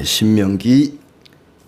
신명기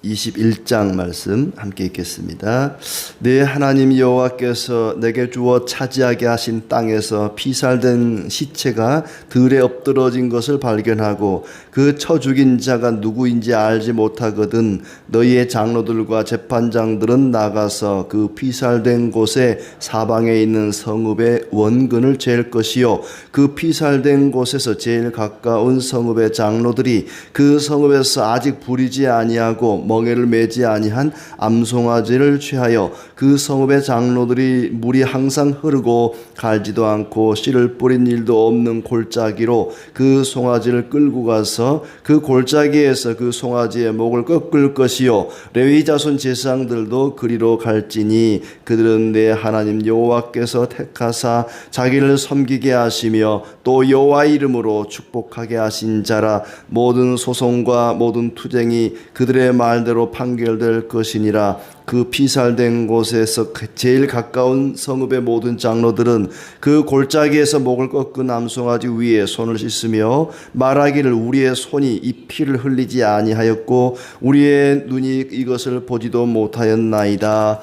21장 말씀 함께 읽겠습니다. 내 하나님 여호와께서 내게 주어 차지하게 하신 땅에서 피살된 시체가 들에 엎드러진 것을 발견하고 그 쳐 죽인 자가 누구인지 알지 못하거든 너희의 장로들과 재판장들은 나가서 그 피살된 곳에 사방에 있는 성읍의 원근을 잴 것이요 그 피살된 곳에서 제일 가까운 성읍의 장로들이 그 성읍에서 아직 부리지 아니하고 멍에를 매지 아니한 암송아지를 취하여 그 성읍의 장로들이 물이 항상 흐르고 갈지도 않고 씨를 뿌린 일도 없는 골짜기로 그 송아지를 끌고 가서 그 골짜기에서 그 송아지의 목을 꺾을 것이요 레위 자손 제사장들도 그리로 갈지니 그들은 내 하나님 여호와께서 택하사 자기를 섬기게 하시며 또 여호와 이름으로 축복하게 하신 자라 모든 소송과 모든 투쟁이 그들의 말대로 판결될 것이니라. 그 피살된 곳에서 제일 가까운 성읍의 모든 장로들은 그 골짜기에서 목을 꺾은 암송아지 위에 손을 씻으며 말하기를 우리의 손이 이 피를 흘리지 아니하였고 우리의 눈이 이것을 보지도 못하였나이다.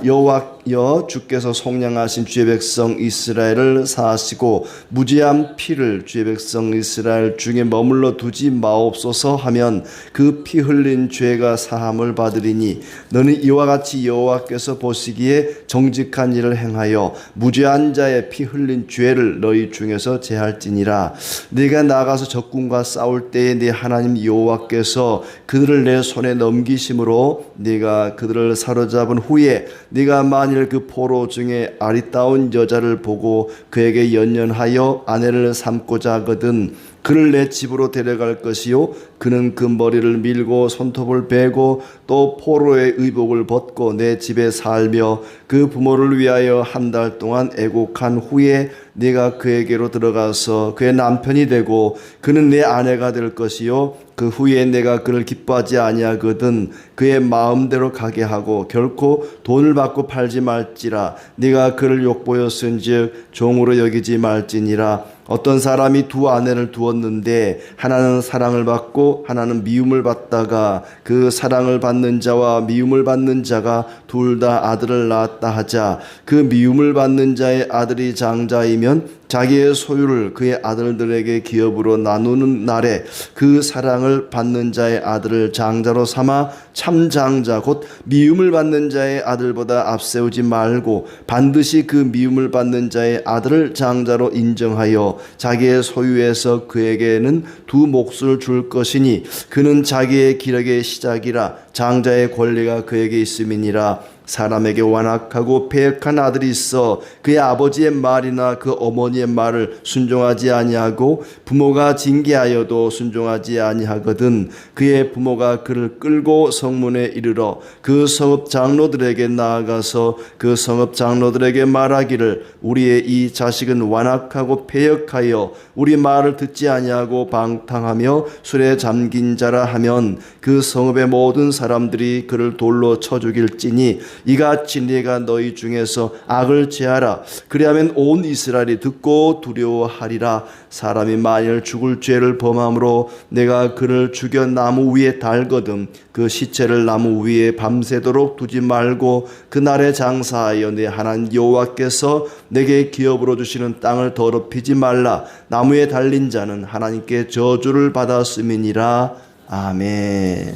여호와여 주께서 속량하신 주의 백성 이스라엘을 사하시고 무죄한 피를 주의 백성 이스라엘 중에 머물러 두지 마옵소서 하면 그 피 흘린 죄가 사함을 받으리니 너는 이와 같이 여호와께서 보시기에 정직한 일을 행하여 무죄한 자의 피 흘린 죄를 너희 중에서 제할지니라. 네가 나가서 적군과 싸울 때에 네 하나님 여호와께서 그들을 내 손에 넘기심으로 네가 그들을 사로잡은 후에 네가 만일 그 포로 중에 아리따운 여자를 보고 그에게 연연하여 아내를 삼고자 하거든 그를 내 집으로 데려갈 것이요 그는 그 머리를 밀고 손톱을 베고 또 포로의 의복을 벗고 내 집에 살며 그 부모를 위하여 한 달 동안 애곡한 후에 네가 그에게로 들어가서 그의 남편이 되고 그는 내 아내가 될 것이요 그 후에 내가 그를 기뻐하지 아니하거든 그의 마음대로 가게 하고 결코 돈을 받고 팔지 말지라. 네가 그를 욕보였은즉 종으로 여기지 말지니라. 어떤 사람이 두 아내를 두었는데 하나는 사랑을 받고 하나는 미움을 받다가 그 사랑을 받는 자와 미움을 받는 자가 둘 다 아들을 낳았다 하자. 그 미움을 받는 자의 아들이 장자이면 자기의 소유를 그의 아들들에게 기업으로 나누는 날에 그 사랑을 받는 자의 아들을 장자로 삼아 참장자 곧 미움을 받는 자의 아들보다 앞세우지 말고 반드시 그 미움을 받는 자의 아들을 장자로 인정하여 자기의 소유에서 그에게는 두 몫을 줄 것이니 그는 자기의 기력의 시작이라 장자의 권리가 그에게 있음이니라. 사람에게 완악하고 패역한 아들이 있어 그의 아버지의 말이나 그 어머니의 말을 순종하지 아니하고 부모가 징계하여도 순종하지 아니하거든 그의 부모가 그를 끌고 성문에 이르러 그 성읍 장로들에게 나아가서 그 성읍 장로들에게 말하기를 우리의 이 자식은 완악하고 패역하여 우리 말을 듣지 아니하고 방탕하며 술에 잠긴 자라 하면 그 성읍의 모든 사람들이 그를 돌로 쳐 죽일지니 이같이 네가 너희 중에서 악을 제하라. 그리하면 온 이스라엘이 듣고 두려워하리라. 사람이 만일 죽을 죄를 범함으로 내가 그를 죽여 나무 위에 달거든 그 시체를 나무 위에 밤새도록 두지 말고 그날에 장사하여 내 하나님 여호와께서 내게 기업으로 주시는 땅을 더럽히지 말라. 나무에 달린 자는 하나님께 저주를 받았음이니라. 아멘.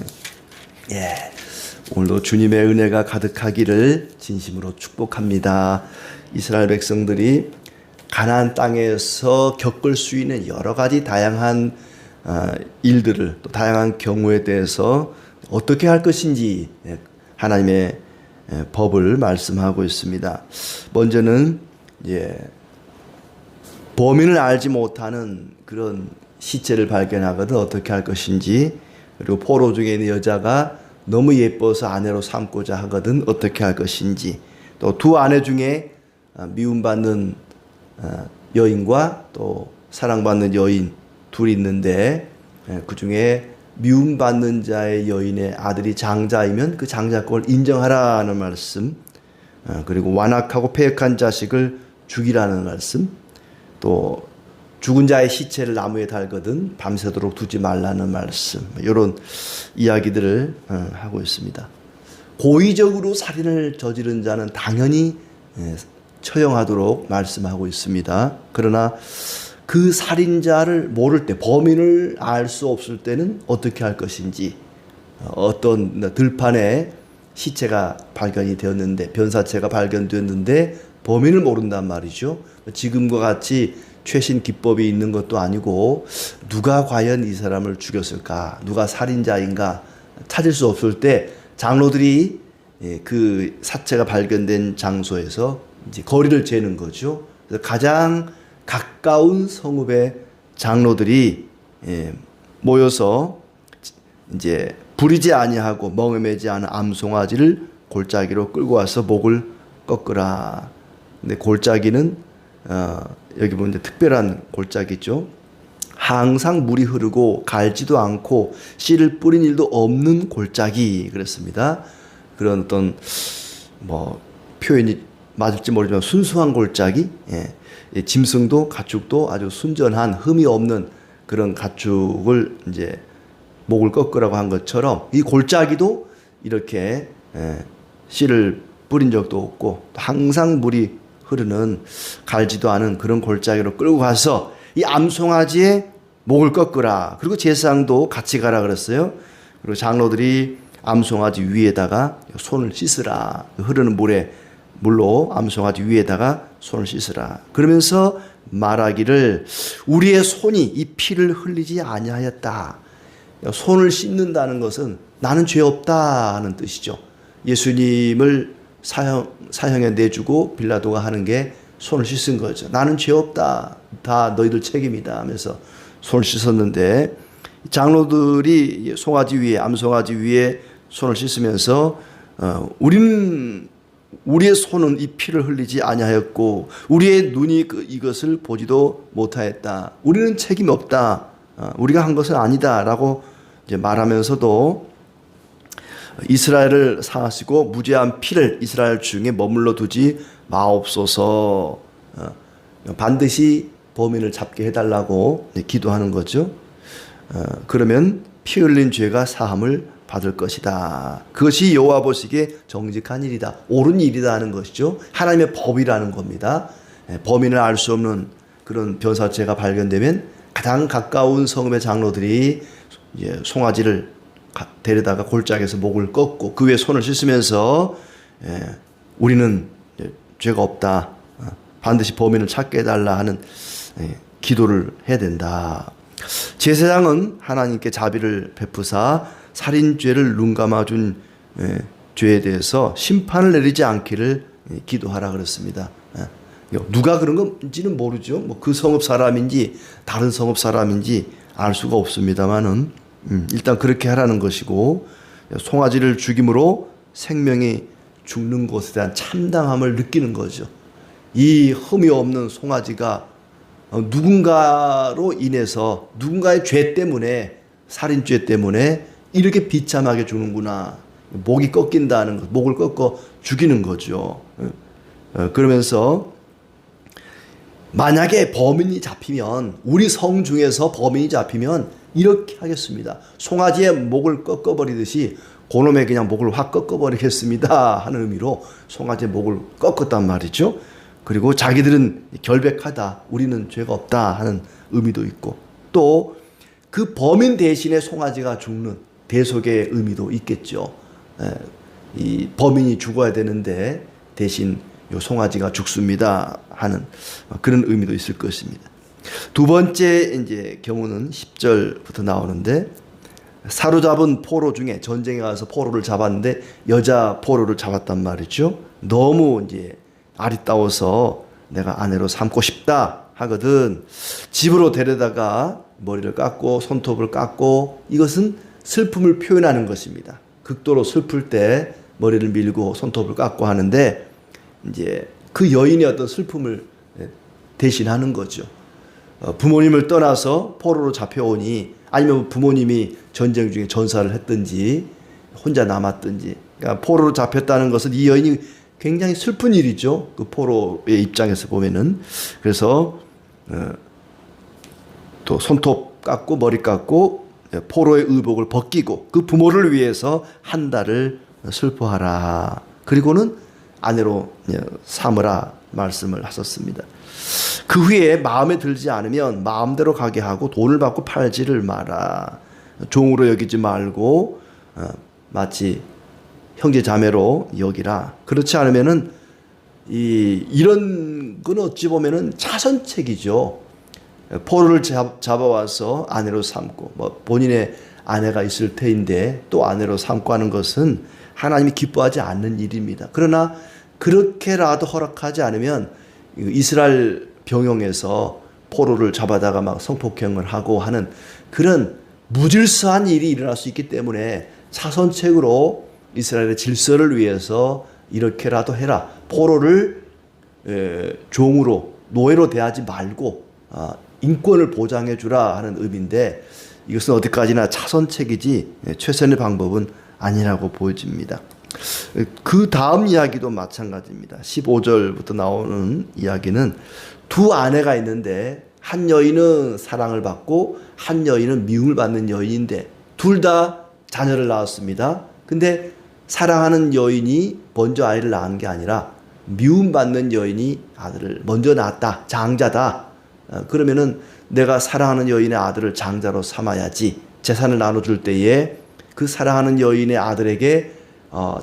오늘도 주님의 은혜가 가득하기를 진심으로 축복합니다. 이스라엘 백성들이 가나안 땅에서 겪을 수 있는 여러 가지 다양한 일들을 또 다양한 경우에 대해서 어떻게 할 것인지 하나님의 법을 말씀하고 있습니다. 먼저는 범인을 알지 못하는 그런 시체를 발견하거든 어떻게 할 것인지, 그리고 포로 중에 있는 여자가 너무 예뻐서 아내로 삼고자 하거든 어떻게 할 것인지, 또 두 아내 중에 미움받는 여인과 또 사랑받는 여인 둘이 있는데 그 중에 미움받는 자의 여인의 아들이 장자이면 그 장자권을 인정하라는 말씀, 그리고 완악하고 패역한 자식을 죽이라는 말씀, 또 죽은 자의 시체를 나무에 달거든 밤새도록 두지 말라는 말씀, 이런 이야기들을 하고 있습니다. 고의적으로 살인을 저지른 자는 당연히 처형하도록 말씀하고 있습니다. 그러나 그 살인자를 모를 때, 범인을 알 수 없을 때는 어떻게 할 것인지, 어떤 들판에 시체가 발견이 되었는데, 변사체가 발견되었는데 범인을 모른단 말이죠. 지금과 같이 최신 기법이 있는 것도 아니고 누가 과연 이 사람을 죽였을까, 누가 살인자인가 찾을 수 없을 때 장로들이 그 사체가 발견된 장소에서 이제 거리를 재는 거죠. 그래서 가장 가까운 성읍의 장로들이 모여서 이제 부리지 아니하고 멍에매지 않은 암송아지를 골짜기로 끌고 와서 목을 꺾으라. 근데 골짜기는 여기 보면 이제 특별한 골짜기죠. 항상 물이 흐르고 갈지도 않고 씨를 뿌린 일도 없는 골짜기 그랬습니다. 그런 어떤 뭐 표현이 맞을지 모르지만 순수한 골짜기, 짐승도 가축도 아주 순전한 흠이 없는 그런 가축을 이제 목을 꺾으라고 한 것처럼 이 골짜기도 이렇게 씨를 뿌린 적도 없고 항상 물이 흐르는 갈지도 않은 그런 골짜기로 끌고 가서 이 암송아지의 목을 꺾으라. 그리고 제사장도 같이 가라 그랬어요. 그리고 장로들이 암송아지 위에다가 손을 씻으라. 흐르는 물로 암송아지 위에다가 손을 씻으라. 그러면서 말하기를 우리의 손이 이 피를 흘리지 아니하였다. 손을 씻는다는 것은 나는 죄 없다 하는 뜻이죠. 예수님을 사형에 내주고 빌라도가 하는 게 손을 씻은 거죠. 나는 죄 없다. 다 너희들 책임이다 하면서 손을 씻었는데, 장로들이 송아지 위에, 암송아지 위에 손을 씻으면서 우리는 우리의 손은 이 피를 흘리지 아니하였고 우리의 눈이 이것을 보지도 못하였다. 우리는 책임 없다. 우리가 한 것은 아니다라고 이제 말하면서도 이스라엘을 사하시고 무죄한 피를 이스라엘 중에 머물러 두지 마옵소서, 반드시 범인을 잡게 해달라고 기도하는 거죠. 그러면 피 흘린 죄가 사함을 받을 것이다. 그것이 여호와 보시기에 정직한 일이다. 옳은 일이다 하는 것이죠. 하나님의 법이라는 겁니다. 범인을 알 수 없는 그런 변사체가 발견되면 가장 가까운 성읍의 장로들이 이제 송아지를 데려다가 골짜기에서 목을 꺾고 그 위에 손을 씻으면서 우리는 죄가 없다. 반드시 범인을 찾게 해달라 하는 기도를 해야 된다. 제사장은 하나님께 자비를 베푸사 살인죄를 눈감아준 죄에 대해서 심판을 내리지 않기를 기도하라 그랬습니다. 누가 그런 건지는 모르죠. 뭐 그 성읍 사람인지 다른 성읍 사람인지 알 수가 없습니다만은 일단 그렇게 하라는 것이고, 송아지를 죽임으로 생명이 죽는 것에 대한 참담함을 느끼는 거죠. 이 흠이 없는 송아지가 누군가로 인해서 누군가의 죄 때문에, 살인죄 때문에 이렇게 비참하게 죽는구나. 목이 꺾인다는 것, 목을 꺾어 죽이는 거죠. 그러면서 만약에 범인이 잡히면, 우리 성 중에서 범인이 잡히면 이렇게 하겠습니다. 송아지의 목을 꺾어버리듯이 그놈의 그냥 목을 확 꺾어버리겠습니다 하는 의미로 송아지의 목을 꺾었단 말이죠. 그리고 자기들은 결백하다, 우리는 죄가 없다 하는 의미도 있고, 또 그 범인 대신에 송아지가 죽는 대속의 의미도 있겠죠. 이 범인이 죽어야 되는데 대신 요 송아지가 죽습니다 하는 그런 의미도 있을 것입니다. 두 번째 이제 경우는 10절부터 나오는데, 사로잡은 포로 중에, 전쟁에 가서 포로를 잡았는데 여자 포로를 잡았단 말이죠. 너무 이제 아리따워서 내가 아내로 삼고 싶다 하거든 집으로 데려다가 머리를 깎고 손톱을 깎고, 이것은 슬픔을 표현하는 것입니다. 극도로 슬플 때 머리를 밀고 손톱을 깎고 하는데, 이제 그 여인의 어떤 슬픔을 대신하는 거죠. 부모님을 떠나서 포로로 잡혀오니, 아니면 부모님이 전쟁 중에 전사를 했든지 혼자 남았든지, 그러니까 포로로 잡혔다는 것은 이 여인이 굉장히 슬픈 일이죠. 그 포로의 입장에서 보면은. 그래서 또 손톱 깎고 머리 깎고 포로의 의복을 벗기고 그 부모를 위해서 한 달을 슬퍼하라. 그리고는 아내로 삼으라 말씀을 하셨습니다. 그 후에 마음에 들지 않으면 마음대로 가게 하고 돈을 받고 팔지를 마라. 종으로 여기지 말고 마치 형제 자매로 여기라. 그렇지 않으면은 이런 건 어찌 보면은 차선책이죠. 포로를 잡아와서 아내로 삼고 뭐 본인의 아내가 있을 터인데 또 아내로 삼고 하는 것은 하나님이 기뻐하지 않는 일입니다. 그러나 그렇게라도 허락하지 않으면 이스라엘 병영에서 포로를 잡아다가 막 성폭행을 하고 하는 그런 무질서한 일이 일어날 수 있기 때문에 차선책으로 이스라엘의 질서를 위해서 이렇게라도 해라. 포로를 종으로 노예로 대하지 말고 인권을 보장해 주라 하는 의미인데 이것은 어디까지나 차선책이지 최선의 방법은 아니라고 보여집니다. 그 다음 이야기도 마찬가지입니다. 15절부터 나오는 이야기는 두 아내가 있는데 한 여인은 사랑을 받고 한 여인은 미움을 받는 여인인데 둘 다 자녀를 낳았습니다. 근데 사랑하는 여인이 먼저 아이를 낳은 게 아니라 미움받는 여인이 아들을 먼저 낳았다. 장자다. 그러면은 내가 사랑하는 여인의 아들을 장자로 삼아야지. 재산을 나눠줄 때에 그 사랑하는 여인의 아들에게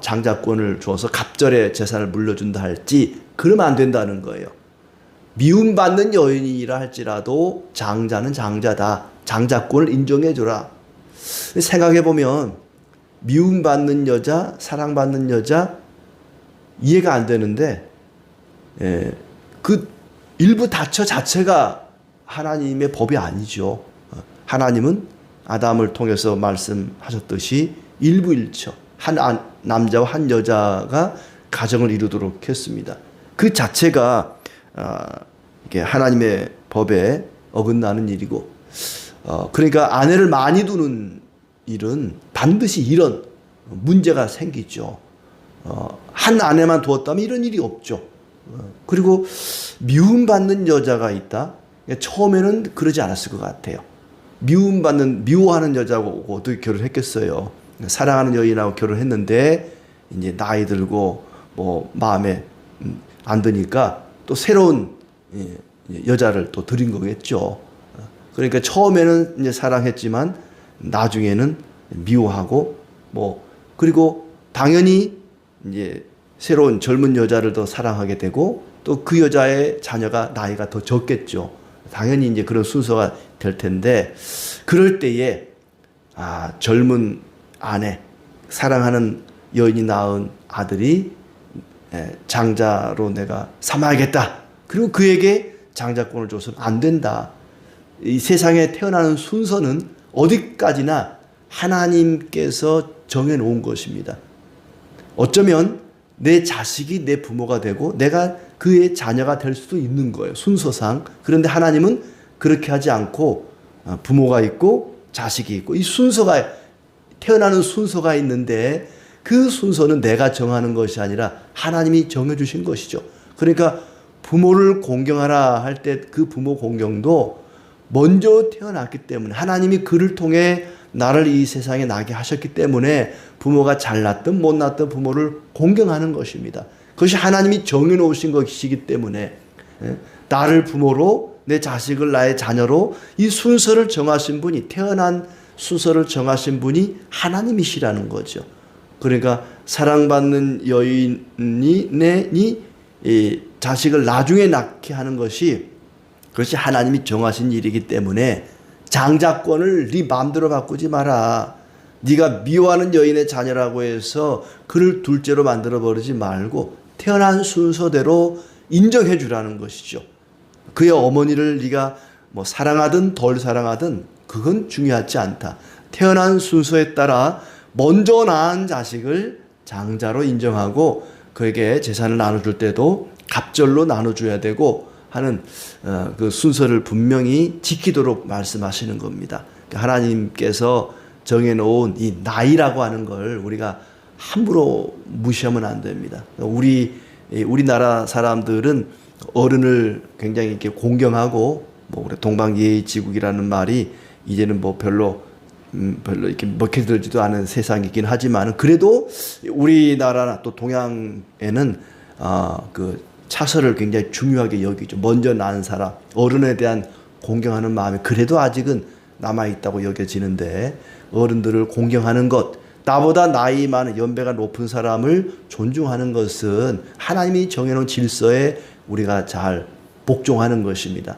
장자권을 주어서 갑절에 재산을 물려준다 할지 그러면 안 된다는 거예요. 미움받는 여인이라 할지라도 장자는 장자다. 장자권을 인정해줘라. 생각해보면 미움받는 여자, 사랑받는 여자 이해가 안 되는데 그 일부 다처 자체가 하나님의 법이 아니죠. 하나님은 아담을 통해서 말씀하셨듯이 일부일처 한 남자와 한 여자가 가정을 이루도록 했습니다. 그 자체가 이게 하나님의 법에 어긋나는 일이고 그러니까 아내를 많이 두는 일은 반드시 이런 문제가 생기죠. 한 아내만 두었다면 이런 일이 없죠. 그리고 미움받는 여자가 있다. 처음에는 그러지 않았을 것 같아요. 미워하는 여자하고 어떻게 결혼했겠어요. 사랑하는 여인하고 결혼했는데 이제 나이 들고 뭐 마음에 안 드니까 또 새로운 여자를 또 들인 거겠죠. 그러니까 처음에는 이제 사랑했지만 나중에는 미워하고 뭐 그리고 당연히 이제 새로운 젊은 여자를 더 사랑하게 되고 또 그 여자의 자녀가 나이가 더 적겠죠. 당연히 이제 그런 순서가 될 텐데 그럴 때에 젊은 아내 사랑하는 여인이 낳은 아들이 장자로 내가 삼아야겠다. 그리고 그에게 장자권을 줘서는 안 된다. 이 세상에 태어나는 순서는 어디까지나 하나님께서 정해놓은 것입니다. 어쩌면 내 자식이 내 부모가 되고 내가 그의 자녀가 될 수도 있는 거예요. 순서상. 그런데 하나님은 그렇게 하지 않고 부모가 있고 자식이 있고 이 순서가 태어나는 순서가 있는데 그 순서는 내가 정하는 것이 아니라 하나님이 정해주신 것이죠. 그러니까 부모를 공경하라 할 때 그 부모 공경도 먼저 태어났기 때문에 하나님이 그를 통해 나를 이 세상에 나게 하셨기 때문에 부모가 잘났든 못났든 부모를 공경하는 것입니다. 그것이 하나님이 정해놓으신 것이기 때문에 나를 부모로 내 자식을 나의 자녀로 이 순서를 정하신 분이 태어난 순서를 정하신 분이 하나님이시라는 거죠. 그러니까 사랑받는 여인이 이 자식을 나중에 낳게 하는 것이 그것이 하나님이 정하신 일이기 때문에 장자권을 네 마음대로 바꾸지 마라. 네가 미워하는 여인의 자녀라고 해서 그를 둘째로 만들어 버리지 말고 태어난 순서대로 인정해 주라는 것이죠. 그의 어머니를 네가 뭐 사랑하든 덜 사랑하든 그건 중요하지 않다. 태어난 순서에 따라 먼저 낳은 자식을 장자로 인정하고 그에게 재산을 나눠줄 때도 갑절로 나눠줘야 되고 하는 그 순서를 분명히 지키도록 말씀하시는 겁니다. 하나님께서 정해놓은 이 나이라고 하는 걸 우리가 함부로 무시하면 안 됩니다. 우리나라 사람들은 어른을 굉장히 이렇게 공경하고 뭐 우리 동방예의지국이라는 말이 이제는 뭐 별로 이렇게 먹혀들지도 않은 세상이긴 하지만 그래도 우리나라나 또 동양에는 그 차서를 굉장히 중요하게 여기죠. 먼저 낳은 사람, 어른에 대한 공경하는 마음이 그래도 아직은 남아있다고 여겨지는데 어른들을 공경하는 것, 나보다 나이 많은 연배가 높은 사람을 존중하는 것은 하나님이 정해놓은 질서에 우리가 잘 복종하는 것입니다.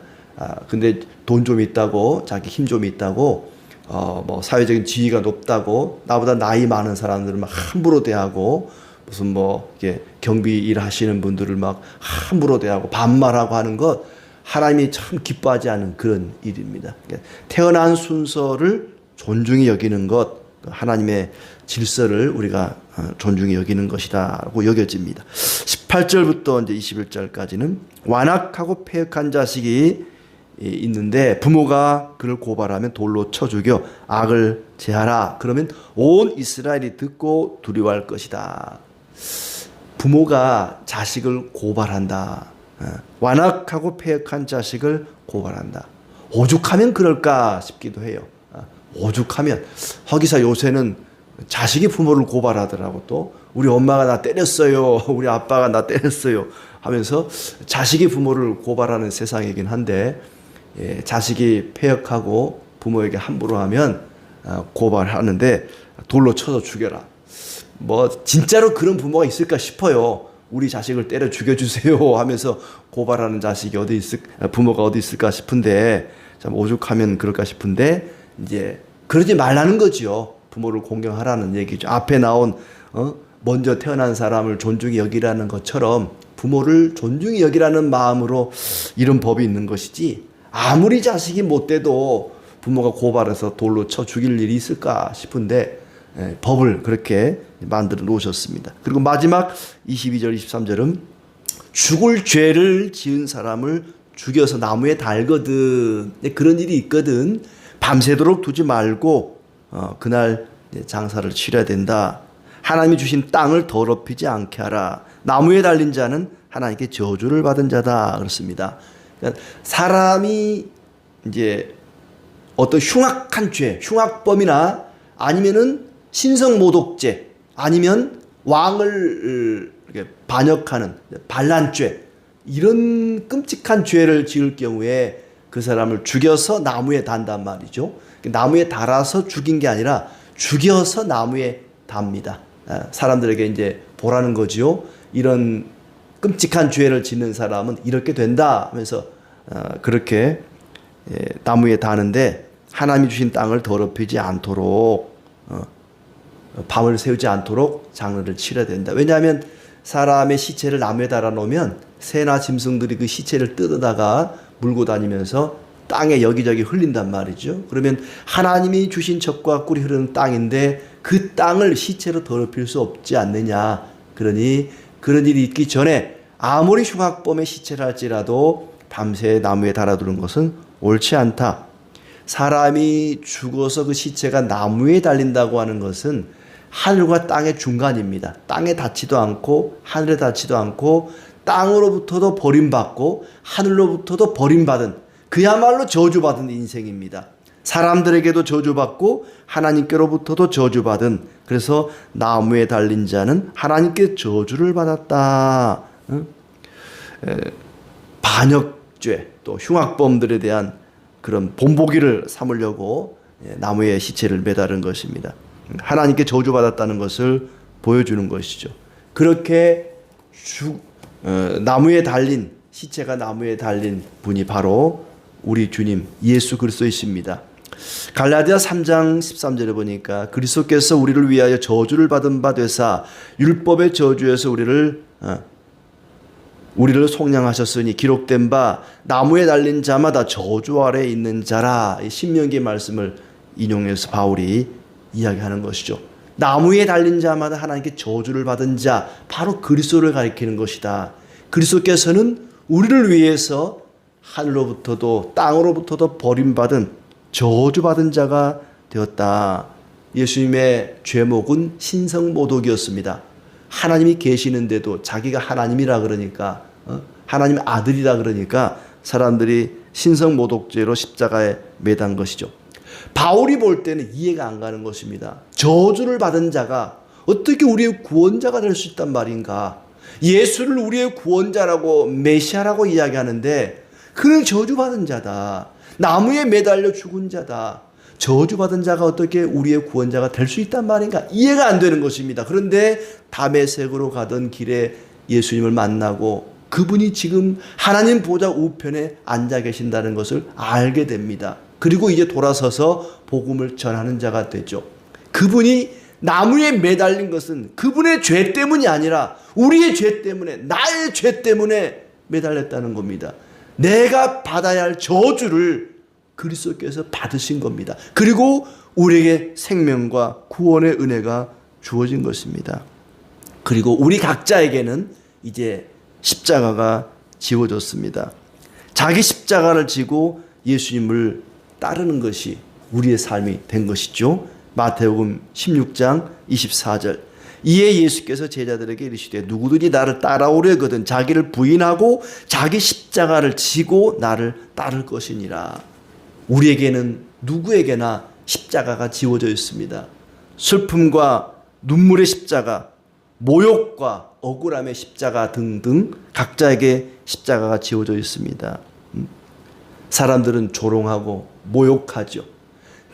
근데 돈 좀 있다고, 자기 힘 좀 있다고, 뭐 사회적인 지위가 높다고 나보다 나이 많은 사람들을 막 함부로 대하고 무슨 뭐 이렇게 경비 일 하시는 분들을 막 함부로 대하고 반말하고 하는 것 하나님이 참 기뻐하지 않은 그런 일입니다. 그러니까 태어난 순서를 존중히 여기는 것, 하나님의 질서를 우리가 존중히 여기는 것이다라고 여겨집니다. 18절부터 이제 21절까지는 완악하고 패역한 자식이 있는데 부모가 그를 고발하면 돌로 쳐 죽여 악을 제하라. 그러면 온 이스라엘이 듣고 두려워할 것이다. 부모가 자식을 고발한다. 완악하고 패역한 자식을 고발한다. 오죽하면 그럴까 싶기도 해요. 오죽하면 허기사 요새는 자식이 부모를 고발하더라고. 또 우리 엄마가 나 때렸어요, 우리 아빠가 나 때렸어요 하면서 자식이 부모를 고발하는 세상이긴 한데 자식이 패역하고 부모에게 함부로 하면 고발하는데 돌로 쳐서 죽여라. 뭐 진짜로 그런 부모가 있을까 싶어요. 우리 자식을 때려 죽여주세요 하면서 고발하는 자식이 부모가 어디 있을까 싶은데 참 오죽하면 그럴까 싶은데 이제 그러지 말라는 거죠. 부모를 공경하라는 얘기죠. 앞에 나온 먼저 태어난 사람을 존중히 여기라는 것처럼 부모를 존중히 여기라는 마음으로 이런 법이 있는 것이지 아무리 자식이 못돼도 부모가 고발해서 돌로 쳐 죽일 일이 있을까 싶은데 법을 그렇게 만들어 놓으셨습니다. 그리고 마지막 22절 23절은 죽을 죄를 지은 사람을 죽여서 나무에 달거든. 그런 일이 있거든. 밤새도록 두지 말고 그날 장사를 치러야 된다. 하나님이 주신 땅을 더럽히지 않게 하라. 나무에 달린 자는 하나님께 저주를 받은 자다. 그렇습니다. 그러니까 사람이 이제 어떤 흉악한 죄, 흉악범이나 아니면은 신성모독죄, 아니면 왕을 반역하는 반란죄, 이런 끔찍한 죄를 지을 경우에 그 사람을 죽여서 나무에 단단 말이죠. 나무에 달아서 죽인 게 아니라 죽여서 나무에 답니다. 사람들에게 이제 보라는 거지요. 이런 끔찍한 죄를 짓는 사람은 이렇게 된다 하면서 그렇게 나무에 다는데 하나님이 주신 땅을 더럽히지 않도록 밤을 새우지 않도록 장례를 치러야 된다. 왜냐하면 사람의 시체를 나무에 달아 놓으면 새나 짐승들이 그 시체를 뜯어다가 물고 다니면서 땅에 여기저기 흘린단 말이죠. 그러면 하나님이 주신 젖과 꿀이 흐르는 땅인데 그 땅을 시체로 더럽힐 수 없지 않느냐. 그러니 그런 일이 있기 전에 아무리 흉악범의 시체를 할지라도 밤새 나무에 달아두는 것은 옳지 않다. 사람이 죽어서 그 시체가 나무에 달린다고 하는 것은 하늘과 땅의 중간입니다. 땅에 닿지도 않고 하늘에 닿지도 않고 땅으로부터도 버림받고 하늘로부터도 버림받은 그야말로 저주받은 인생입니다. 사람들에게도 저주받고 하나님께로부터도 저주받은, 그래서 나무에 달린 자는 하나님께 저주를 받았다. 반역죄 또 흉악범들에 대한 그런 본보기를 삼으려고 나무에 시체를 매다른 것입니다. 하나님께 저주받았다는 것을 보여주는 것이죠. 그렇게 나무에 달린 시체가 나무에 달린 분이 바로 우리 주님 예수 그리스도이십니다. 갈라디아 3장 13절에 보니까 그리스도께서 우리를 위하여 저주를 받은 바 되사 율법의 저주에서 우리를 속량하셨으니 기록된 바 나무에 달린 자마다 저주 아래에 있는 자라. 신명기의 말씀을 인용해서 바울이 이야기하는 것이죠. 나무에 달린 자마다 하나님께 저주를 받은 자, 바로 그리스도를 가리키는 것이다. 그리스도께서는 우리를 위해서 하늘로부터도 땅으로부터도 버림받은 저주받은 자가 되었다. 예수님의 죄목은 신성모독이었습니다. 하나님이 계시는데도 자기가 하나님이라 그러니까 하나님의 아들이라 그러니까 사람들이 신성모독죄로 십자가에 매단 것이죠. 바울이 볼 때는 이해가 안 가는 것입니다. 저주를 받은 자가 어떻게 우리의 구원자가 될 수 있단 말인가? 예수를 우리의 구원자라고 메시아라고 이야기하는데 그는 저주받은 자다. 나무에 매달려 죽은 자다. 저주받은 자가 어떻게 우리의 구원자가 될 수 있단 말인가? 이해가 안 되는 것입니다. 그런데 다메섹으로 가던 길에 예수님을 만나고 그분이 지금 하나님 보좌 우편에 앉아 계신다는 것을 알게 됩니다. 그리고 이제 돌아서서 복음을 전하는 자가 되죠. 그분이 나무에 매달린 것은 그분의 죄 때문이 아니라 우리의 죄 때문에, 나의 죄 때문에 매달렸다는 겁니다. 내가 받아야 할 저주를 그리스도께서 받으신 겁니다. 그리고 우리에게 생명과 구원의 은혜가 주어진 것입니다. 그리고 우리 각자에게는 이제 십자가가 지워졌습니다. 자기 십자가를 지고 예수님을 따르는 것이 우리의 삶이 된 것이죠. 마태복음 16장 24절. 이에 예수께서 제자들에게 이르시되 누구든지 나를 따라오려거든 자기를 부인하고 자기 십자가를 지고 나를 따를 것이니라. 우리에게는 누구에게나 십자가가 지워져 있습니다. 슬픔과 눈물의 십자가, 모욕과 억울함의 십자가 등등 각자에게 십자가가 지워져 있습니다. 사람들은 조롱하고 모욕하죠.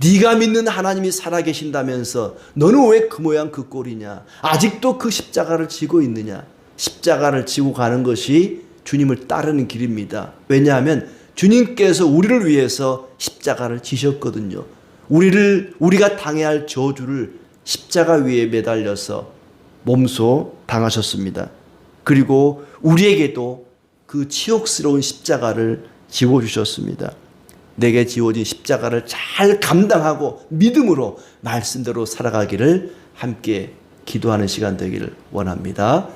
네가 믿는 하나님이 살아계신다면서 너는 왜 그 모양 그 꼴이냐? 아직도 그 십자가를 지고 있느냐? 십자가를 지고 가는 것이 주님을 따르는 길입니다. 왜냐하면 주님께서 우리를 위해서 십자가를 지셨거든요. 우리가 당해야 할 저주를 십자가 위에 매달려서 몸소 당하셨습니다. 그리고 우리에게도 그 치욕스러운 십자가를 지워주셨습니다. 내게 지워진 십자가를 잘 감당하고 믿음으로 말씀대로 살아가기를 함께 기도하는 시간 되기를 원합니다.